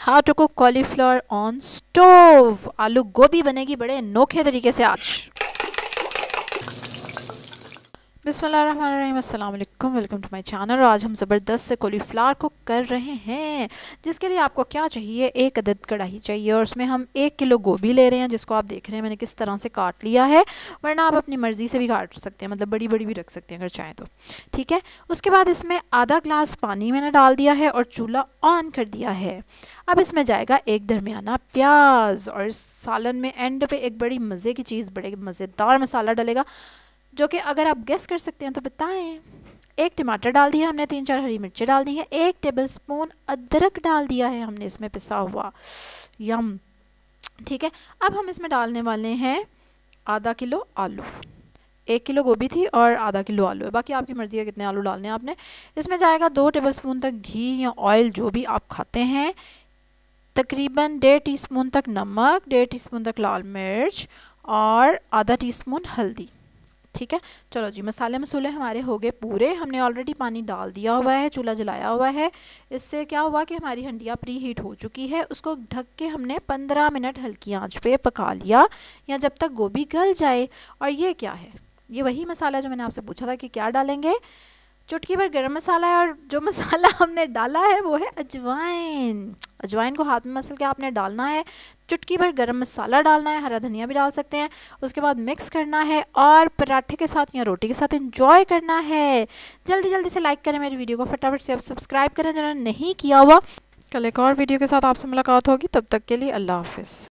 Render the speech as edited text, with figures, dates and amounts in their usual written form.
How to cook cauliflower on stove. Aloo gobi बनेगी बड़े अनोखे तरीके से आज। बिस्मिल्लाहिर्रहमानिर्रहीम, अस्सलाम वालेकुम, वेलकम टू माय चैनल। और आज हम ज़बरदस्त से कॉलीफ्लावर कुक कर रहे हैं, जिसके लिए आपको क्या चाहिए, एक अदद कढ़ाई चाहिए और उसमें हम 1 किलो गोभी ले रहे हैं, जिसको आप देख रहे हैं मैंने किस तरह से काट लिया है। वरना आप अपनी मर्ज़ी से भी काट सकते हैं, मतलब बड़ी बड़ी भी रख सकते हैं अगर चाहें तो, ठीक है। उसके बाद इसमें आधा ग्लास पानी मैंने डाल दिया है और चूल्हा ऑन कर दिया है। अब इसमें जाएगा एक दरमियाना प्याज और सालन में एंड पे एक बड़ी मज़े की चीज़, बड़े मज़ेदार मसाला डलेगा, जो कि अगर आप गेस कर सकते हैं तो बताएं। एक टमाटर डाल दिया हमने, 3-4 हरी मिर्चें डाल दी हैं, 1 टेबलस्पून अदरक डाल दिया है हमने इसमें पिसा हुआ, यम, ठीक है। अब हम इसमें डालने वाले हैं आधा किलो आलू। 1 किलो गोभी थी और आधा किलो आलू है, बाकी आपकी मर्ज़ी है कितने आलू डालने हैं आपने। इसमें जाएगा 2 टेबलस्पून तक घी या ऑयल, जो भी आप खाते हैं। तकरीबन 1.5 टीस्पून तक नमक, 1.5 टीस्पून तक लाल मिर्च और आधा टीस्पून हल्दी, ठीक है। चलो जी, मसाले मसूले हमारे हो गए पूरे। हमने ऑलरेडी पानी डाल दिया हुआ है, चूल्हा जलाया हुआ है। इससे क्या हुआ कि हमारी हंडिया प्री हीट हो चुकी है। उसको ढक के हमने 15 मिनट हल्की आंच पे पका लिया, या जब तक गोभी गल जाए। और ये क्या है, ये वही मसाला जो मैंने आपसे पूछा था कि क्या डालेंगे। चुटकी भर गरम मसाला है, और जो मसाला हमने डाला है वो है अजवाइन। अजवाइन को हाथ में मसल के आपने डालना है। चुटकी भर गरम मसाला डालना है, हरा धनिया भी डाल सकते हैं। उसके बाद मिक्स करना है और पराठे के साथ या रोटी के साथ एंजॉय करना है। जल्दी जल्दी से लाइक करें मेरी वीडियो को, फटाफट से अब सब्सक्राइब करें जिन्होंने नहीं किया हुआ। कल एक और वीडियो के साथ आपसे मुलाकात होगी, तब तक के लिए अल्लाह हाफिज़।